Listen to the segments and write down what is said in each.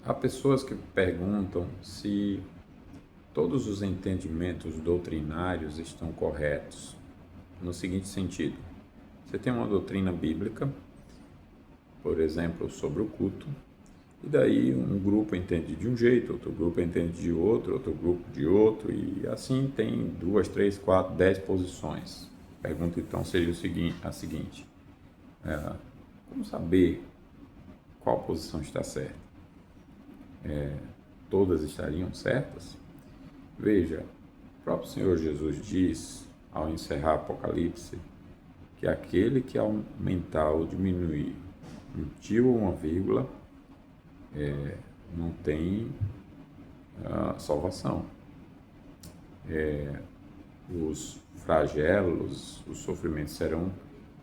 Há pessoas que perguntam se todos os entendimentos doutrinários estão corretos, no seguinte sentido: você tem uma doutrina bíblica, por exemplo, sobre o culto, e daí um grupo entende de um jeito, outro grupo entende de outro grupo de outro, e assim tem 2, 3, 4, 10 posições. A pergunta então seria a seguinte: como saber qual posição está certa? Todas estariam certas? Veja, o próprio Senhor Jesus diz, ao encerrar Apocalipse, que aquele que aumentar ou diminuir um tio ou uma vírgula não tem salvação. Os flagelos, os sofrimentos serão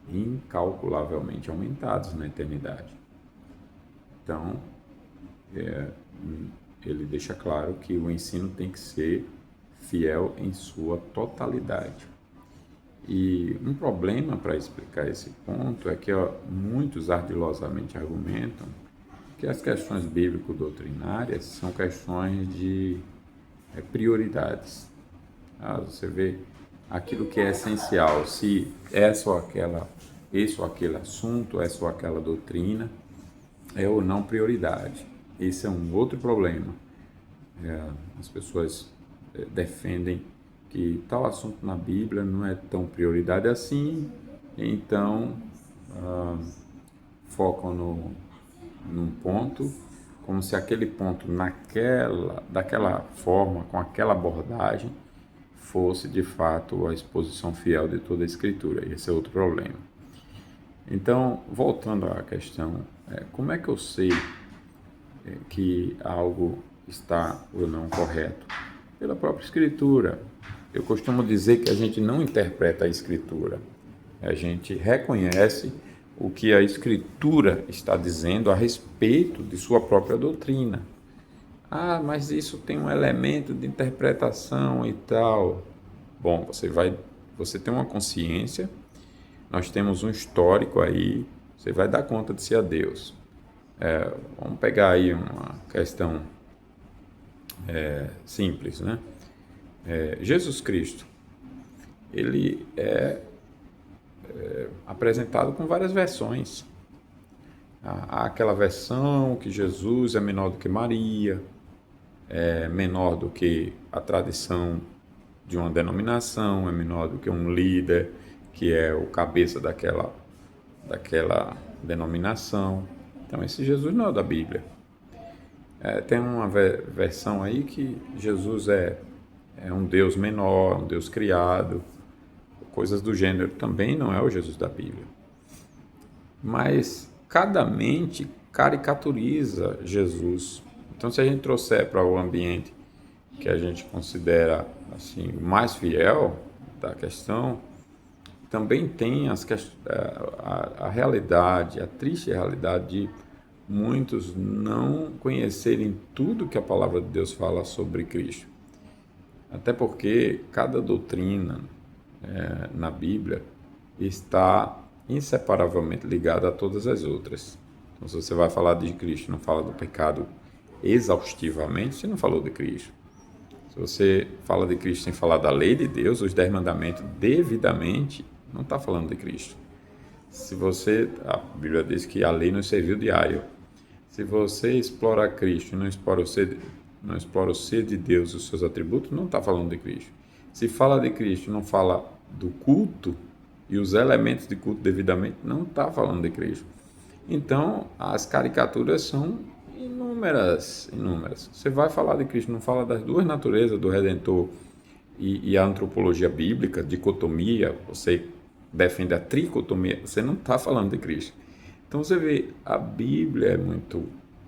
incalculavelmente aumentados na eternidade. Então, ele deixa claro que o ensino tem que ser fiel em sua totalidade. E um problema para explicar esse ponto é que muitos ardilosamente argumentam que as questões bíblico-doutrinárias são questões de prioridades. Você vê aquilo que é essencial, se esse ou aquele assunto, essa ou aquela doutrina é ou não prioridade. Esse é um outro problema. As pessoas defendem que tal assunto na Bíblia não é tão prioridade assim, então focam num ponto, como se aquele ponto daquela forma, com aquela abordagem, fosse de fato a exposição fiel de toda a Escritura. Esse é outro problema. Então, voltando à questão, como é que eu sei que algo está ou não correto? Pela própria Escritura. Eu costumo dizer que a gente não interpreta a Escritura, a gente reconhece o que a Escritura está dizendo a respeito de sua própria doutrina. Mas isso tem um elemento de interpretação e tal. Bom, você tem uma consciência, nós temos um histórico aí, você vai dar conta de si a Deus. Vamos pegar aí uma questão simples, né? Jesus Cristo, ele é apresentado com várias versões. Há aquela versão que Jesus é menor do que Maria, é menor do que a tradição de uma denominação, é menor do que um líder que é o cabeça daquela denominação. Então, esse Jesus não é da Bíblia. Tem uma versão aí que Jesus é um Deus menor, um Deus criado, coisas do gênero. Também não é o Jesus da Bíblia. Mas cada mente caricaturiza Jesus. Então, se a gente trouxer para o ambiente que a gente considera assim mais fiel da questão, também tem a realidade, a triste realidade de muitos não conhecerem tudo que a palavra de Deus fala sobre Cristo. Até porque cada doutrina na Bíblia está inseparavelmente ligada a todas as outras. Então, se você vai falar de Cristo e não fala do pecado exaustivamente, você não falou de Cristo. Se você fala de Cristo sem falar da lei de Deus, os 10 mandamentos devidamente, não está falando de Cristo. A Bíblia diz que a lei nos serviu de aio. Se você explora Cristo e não explora o ser de Deus e os seus atributos, não está falando de Cristo. Se fala de Cristo e não fala do culto e os elementos de culto devidamente, não está falando de Cristo. Então, as caricaturas são inúmeras. Você vai falar de Cristo, não fala das duas naturezas do Redentor e a antropologia bíblica, dicotomia, você defende a tricotomia, você não está falando de Cristo. Então você vê, a Bíblia é muito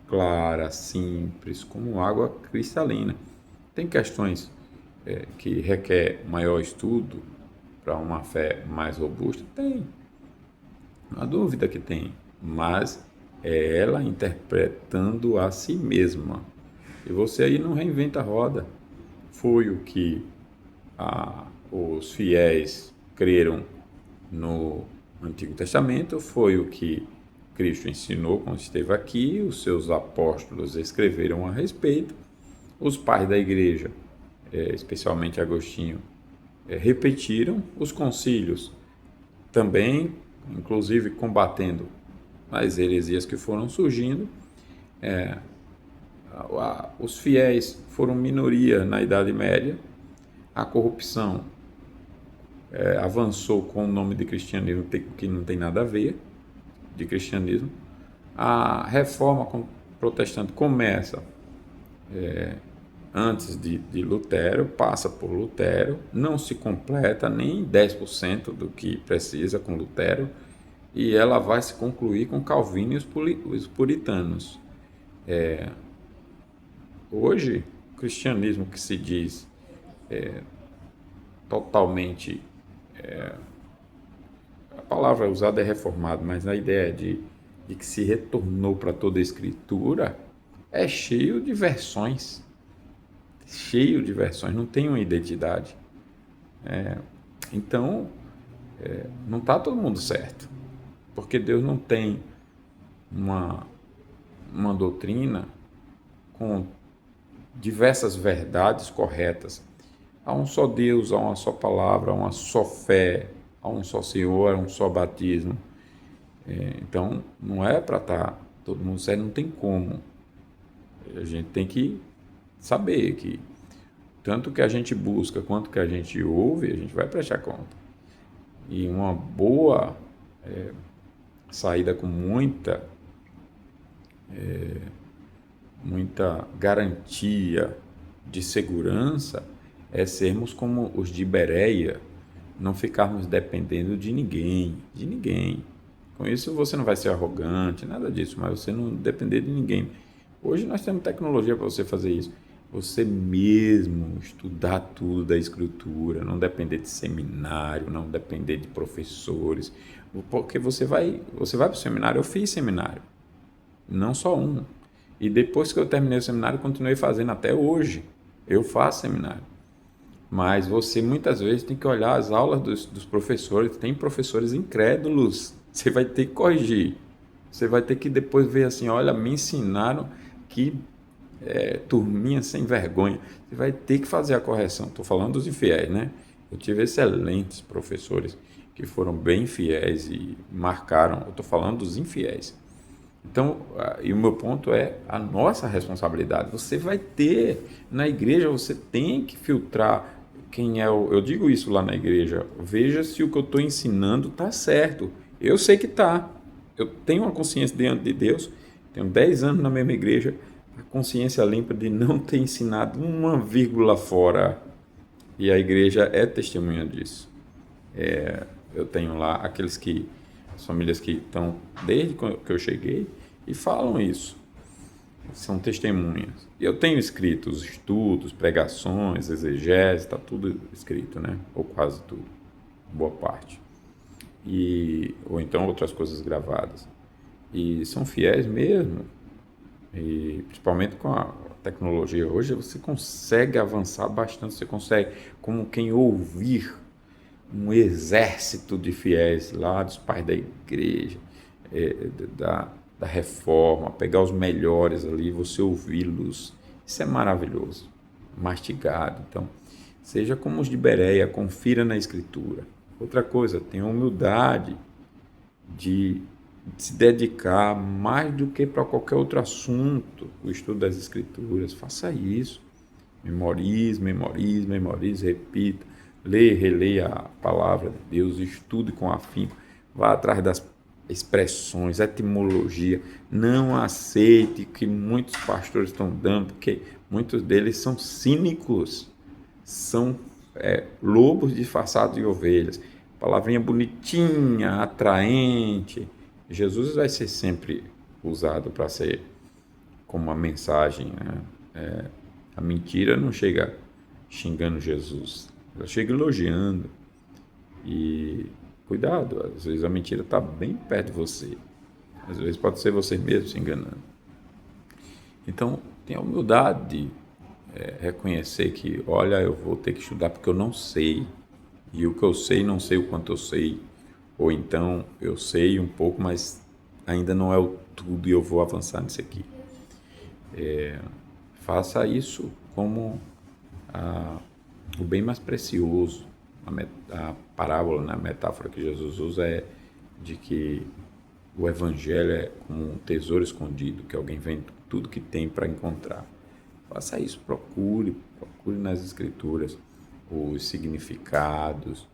clara, simples, como água cristalina. Tem questões que requer maior estudo para uma fé mais robusta? Tem. Não há dúvida que tem, mas é ela interpretando a si mesma. E você aí não reinventa a roda. Foi o que os fiéis creram no Antigo Testamento, foi o que Cristo ensinou quando esteve aqui, os seus apóstolos escreveram a respeito, os pais da igreja, especialmente Agostinho, repetiram, os concílios também, inclusive combatendo as heresias que foram surgindo. Os fiéis foram minoria na Idade Média, a corrupção avançou com o nome de cristianismo, que não tem nada a ver de cristianismo. A reforma protestante começa antes de Lutero, passa por Lutero, não se completa nem 10% do que precisa com Lutero, e ela vai se concluir com Calvino e os puritanos. Hoje, o cristianismo que se diz totalmente, a palavra usada é reformado, mas a ideia de que se retornou para toda a Escritura, é cheio de versões, não tem uma identidade. Então, não está todo mundo certo, porque Deus não tem uma doutrina com diversas verdades corretas. Há um só Deus, há uma só palavra, há uma só fé, há um só Senhor, há um só batismo. Então, não é para estar todo mundo certo, não tem como. A gente tem que saber que tanto que a gente busca quanto que a gente ouve, a gente vai prestar conta. E uma boa saída com muita garantia de segurança é sermos como os de Bereia, não ficarmos dependendo de ninguém. Com isso você não vai ser arrogante, nada disso, mas você não depender de ninguém. Hoje nós temos tecnologia para você fazer isso. Você mesmo estudar tudo da Escritura, não depender de seminário, não depender de professores, porque você vai para o seminário. Eu fiz seminário, não só um. E depois que eu terminei o seminário, continuei fazendo até hoje. Eu faço seminário. Mas você muitas vezes tem que olhar as aulas dos professores. Tem professores incrédulos. Você vai ter que corrigir. Você vai ter que depois ver assim, olha, me ensinaram que turminha sem vergonha. Você vai ter que fazer a correção. Estou falando dos infiéis, né? Eu tive excelentes professores que foram bem fiéis e marcaram. Eu estou falando dos infiéis. Então, e o meu ponto é a nossa responsabilidade. Você vai ter, na igreja, você tem que filtrar quem é o... Eu digo isso lá na igreja, veja se o que eu estou ensinando está certo. Eu sei que está. Eu tenho uma consciência diante de Deus, tenho 10 anos na mesma igreja, a consciência limpa de não ter ensinado uma vírgula fora. E a igreja é testemunha disso. Eu tenho lá as famílias que estão desde que eu cheguei e falam isso. São testemunhas. E eu tenho escrito os estudos, pregações, exegese, está tudo escrito, né? Ou quase tudo, boa parte. Ou então outras coisas gravadas. E são fiéis mesmo. E principalmente com a tecnologia hoje, você consegue avançar bastante. Você consegue, como quem ouvir um exército de fiéis lá dos pais da igreja, da reforma, pegar os melhores ali, você ouvi-los. Isso é maravilhoso, mastigado. Então, seja como os de Bereia, confira na Escritura. Outra coisa, tenha humildade de se dedicar mais do que para qualquer outro assunto, o estudo das Escrituras. Faça isso. Memorize, repita. Leia e releia a palavra de Deus, estude com afinco, vá atrás das expressões, etimologia. Não aceite que muitos pastores estão dando, porque muitos deles são cínicos, são lobos disfarçados de ovelhas. Palavrinha bonitinha, atraente. Jesus vai ser sempre usado para ser como uma mensagem, né? A mentira não chega xingando Jesus, ela chega elogiando. E cuidado, às vezes a mentira está bem perto de você. Às vezes pode ser você mesmo se enganando. Então, tenha a humildade de reconhecer que, olha, eu vou ter que estudar porque eu não sei. E o que eu sei, não sei o quanto eu sei. Ou então, eu sei um pouco, mas ainda não é o tudo e eu vou avançar nisso aqui. Faça isso como o bem mais precioso. A parábola, né, a metáfora que Jesus usa é de que o evangelho é como um tesouro escondido, que alguém vende tudo que tem para encontrar. Faça isso, procure nas escrituras os significados,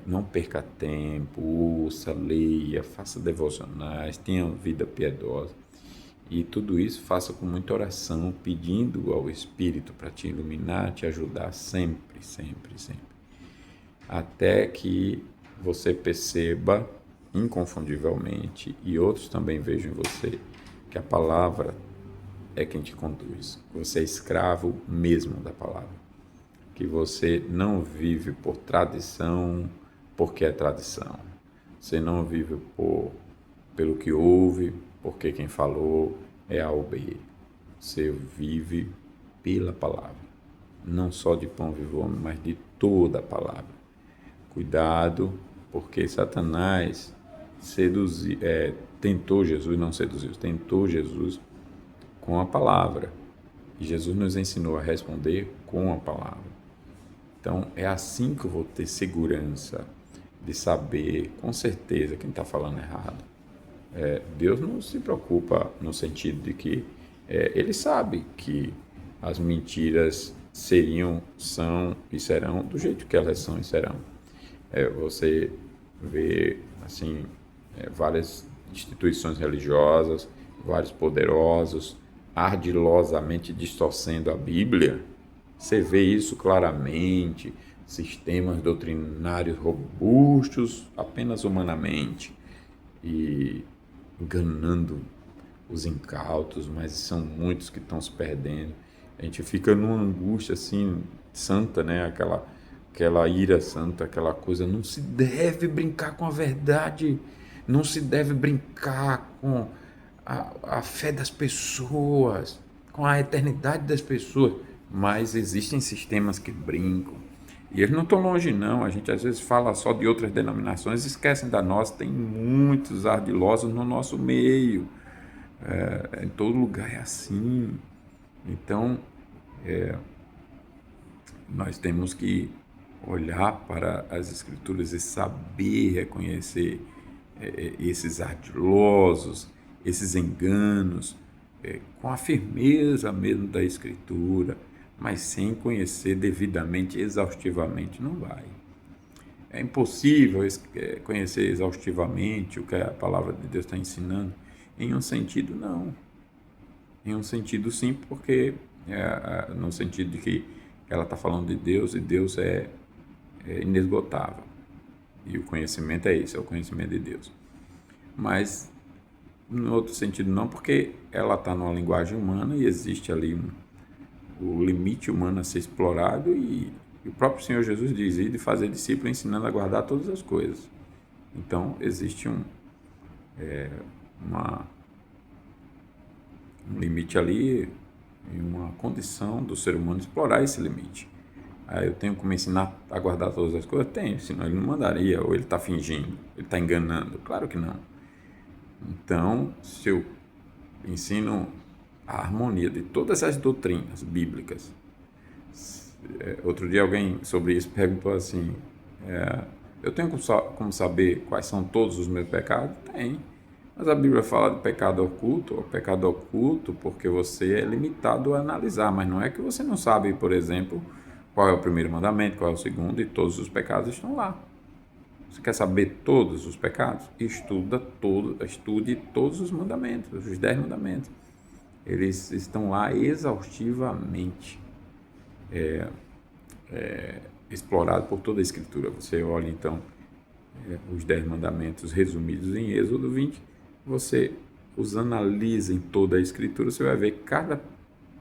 não perca tempo, ouça, leia, faça devocionais, tenha vida piedosa. E tudo isso faça com muita oração, pedindo ao Espírito para te iluminar, te ajudar sempre, sempre, sempre. Até que você perceba inconfundivelmente, e outros também vejam em você, que a palavra é quem te conduz. Você é escravo mesmo da palavra. Que você não vive por tradição, porque é tradição. Você não vive pelo que ouve, porque quem falou é A ou B. Você vive pela palavra. Não só de pão vive o homem, mas de toda a palavra. Cuidado, porque Satanás tentou Jesus, não seduziu, tentou Jesus com a palavra. E Jesus nos ensinou a responder com a palavra. Então, é assim que eu vou ter segurança de saber, com certeza, quem está falando errado. Deus não se preocupa no sentido de que Ele sabe que as mentiras são e serão do jeito que elas são e serão. Você vê, assim, várias instituições religiosas, vários poderosos, ardilosamente distorcendo a Bíblia. Você vê isso claramente, sistemas doutrinários robustos, apenas humanamente, e enganando os incautos, mas são muitos que estão se perdendo. A gente fica numa angústia assim, santa, né? Aquela ira santa, aquela coisa. Não se deve brincar com a verdade, não se deve brincar com a fé das pessoas, com a eternidade das pessoas. Mas existem sistemas que brincam. E eles não estão longe, não. A gente às vezes fala só de outras denominações, esquecem da nossa. Tem muitos ardilosos no nosso meio. Em todo lugar é assim. Então, nós temos que olhar para as Escrituras e saber reconhecer esses ardilosos, esses enganos, com a firmeza mesmo da Escritura, mas sem conhecer devidamente, exaustivamente, não vai. É impossível conhecer exaustivamente o que a palavra de Deus está ensinando. Em um sentido, não. Em um sentido, sim, porque no sentido de que ela está falando de Deus e Deus é inesgotável. E o conhecimento é isso, é o conhecimento de Deus. Mas, no outro sentido, não, porque ela está numa linguagem humana e existe ali o limite humano a ser explorado e o próprio Senhor Jesus diz, de fazer discípulo ensinando a guardar todas as coisas. Então, existe um limite ali e uma condição do ser humano explorar esse limite. Aí eu tenho como ensinar a guardar todas as coisas? Tenho, senão ele não mandaria, ou ele está fingindo, ele está enganando. Claro que não. Então, se eu ensino a harmonia de todas as doutrinas bíblicas, outro dia alguém sobre isso perguntou assim, eu tenho como saber quais são todos os meus pecados? Tem. Mas a Bíblia fala de pecado oculto porque você é limitado a analisar, mas não é que você não sabe, por exemplo, qual é o primeiro mandamento, qual é o segundo, e todos os pecados estão lá. Você quer saber todos os pecados? Estude todos os mandamentos, os 10 mandamentos. Eles estão lá exaustivamente explorados por toda a Escritura. Você olha, então, os 10 mandamentos resumidos em Êxodo 20, você os analisa em toda a Escritura, você vai ver que cada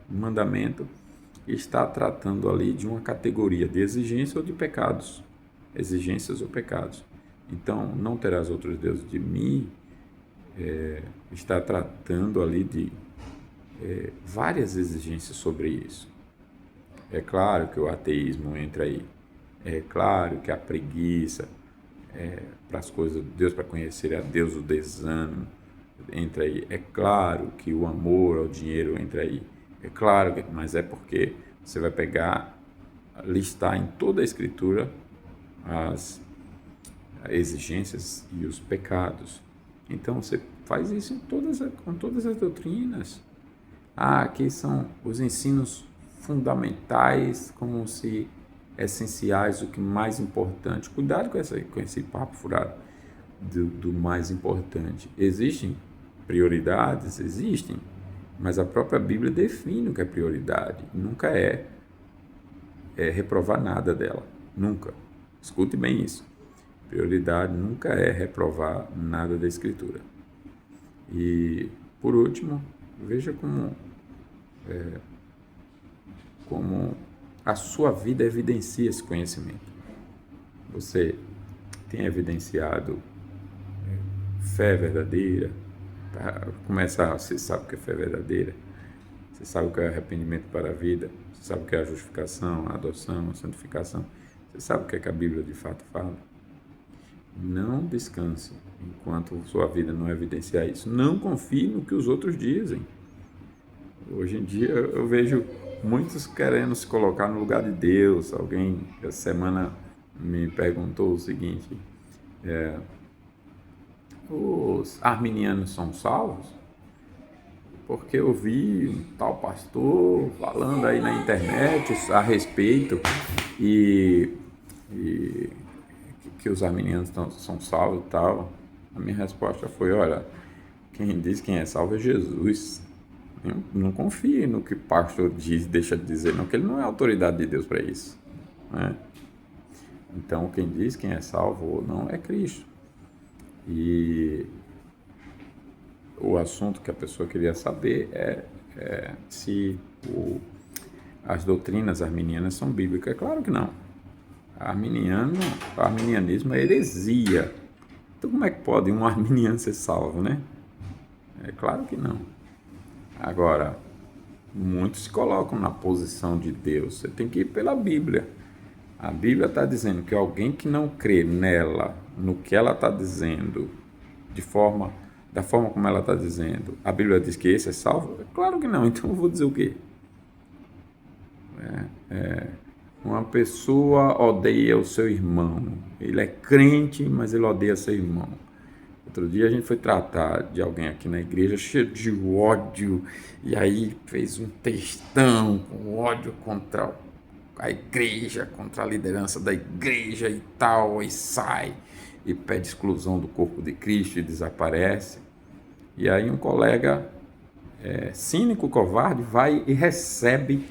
mandamento está tratando ali de uma categoria de exigência ou de pecados. Exigências ou pecados. Então, não terás outros deuses de mim, está tratando ali de várias exigências sobre isso. É claro que o ateísmo entra aí. É claro que a preguiça para as coisas de Deus, para conhecer a Deus, o desânimo, entra aí. É claro que o amor ao dinheiro entra aí. É claro, mas é porque você vai pegar, listar em toda a Escritura as exigências e os pecados. Então você faz isso com todas as doutrinas. Aqui são os ensinos fundamentais, como se essenciais, o que mais importante. Cuidado com esse papo furado do mais importante. Existem prioridades? Existem, mas a própria Bíblia define o que é prioridade. Nunca é reprovar nada dela. Nunca. Escute bem isso. Prioridade nunca é reprovar nada da Escritura. E, por último, veja como a sua vida evidencia esse conhecimento. Você tem evidenciado fé verdadeira? Você sabe o que é fé verdadeira? Você sabe o que é arrependimento para a vida? Você sabe o que é a justificação, a adoção, a santificação? Você sabe o que é que a Bíblia de fato fala? Não descanse enquanto sua vida não evidenciar isso. Não confie no que os outros dizem. Hoje em dia eu vejo muitos querendo se colocar no lugar de Deus. Alguém essa semana me perguntou o seguinte: os arminianos são salvos? Porque eu vi um tal pastor falando aí na internet a respeito e que os arminianos são salvos e tal. A minha resposta foi: olha, quem diz quem é salvo é Jesus. Eu não confie no que o pastor diz, deixa de dizer, não, que ele não é autoridade de Deus para isso, né? Então, quem diz quem é salvo ou não é Cristo. E o assunto que a pessoa queria saber é se as doutrinas arminianas são bíblicas. É claro que não. O arminianismo é heresia. Então, como é que pode um arminiano ser salvo, né? É claro que não. Agora, muitos se colocam na posição de Deus. Você tem que ir pela Bíblia. A Bíblia está dizendo que alguém que não crê nela, no que ela está dizendo, da forma como ela está dizendo, a Bíblia diz que esse é salvo? Claro que não. Então eu vou dizer o quê? Uma pessoa odeia o seu irmão. Ele é crente, mas ele odeia seu irmão. Outro dia a gente foi tratar de alguém aqui na igreja cheio de ódio, e aí fez um textão com ódio contra a igreja, contra a liderança da igreja e tal, e sai, e pede exclusão do corpo de Cristo e desaparece. E aí um colega cínico, covarde, vai e recebe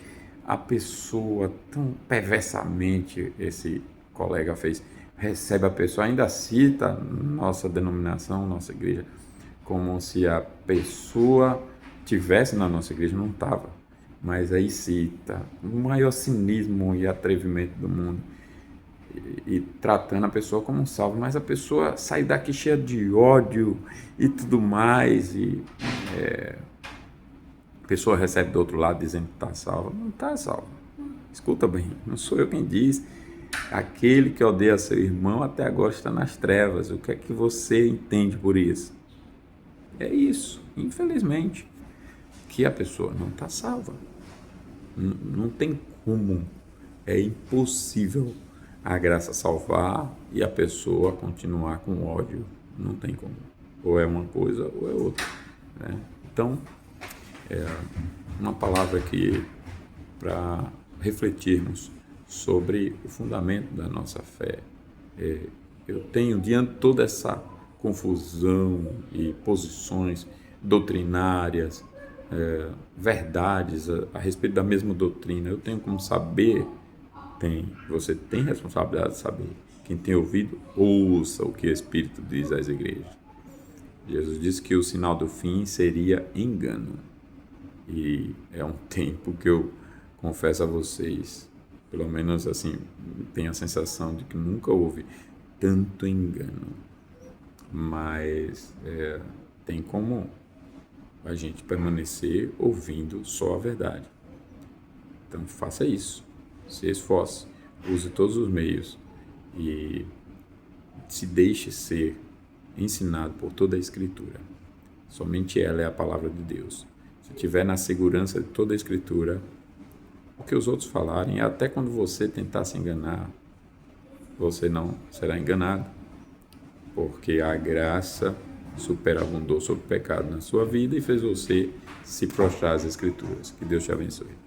a pessoa tão perversamente, esse colega fez, recebe a pessoa, ainda cita nossa denominação, nossa igreja, como se a pessoa tivesse na nossa igreja, não estava, mas aí cita o maior cinismo e atrevimento do mundo, e tratando a pessoa como um salvo, mas a pessoa sai daqui cheia de ódio e tudo mais, e a pessoa recebe do outro lado dizendo que está salva. Não está salva. Escuta bem, não sou eu quem diz. Aquele que odeia seu irmão até agora está nas trevas. O que é que você entende por isso? É isso, infelizmente, que a pessoa não está salva. Não tem como. É impossível a graça salvar e a pessoa continuar com ódio. Não tem como. Ou é uma coisa ou é outra, né? Então, uma palavra aqui para refletirmos sobre o fundamento da nossa fé. Eu tenho, diante de toda essa confusão e posições doutrinárias, verdades a respeito da mesma doutrina, eu tenho como saber, você tem responsabilidade de saber. Quem tem ouvido, ouça o que o Espírito diz às igrejas. Jesus disse que o sinal do fim seria engano. E é um tempo que eu confesso a vocês, pelo menos assim, tenho a sensação de que nunca houve tanto engano. Mas tem como a gente permanecer ouvindo só a verdade. Então faça isso, se esforce, use todos os meios e se deixe ser ensinado por toda a Escritura. Somente ela é a palavra de Deus. Se estiver na segurança de toda a Escritura, o que os outros falarem, até quando você tentar se enganar, você não será enganado, porque a graça superabundou sobre o pecado na sua vida e fez você se prostrar às Escrituras. Que Deus te abençoe.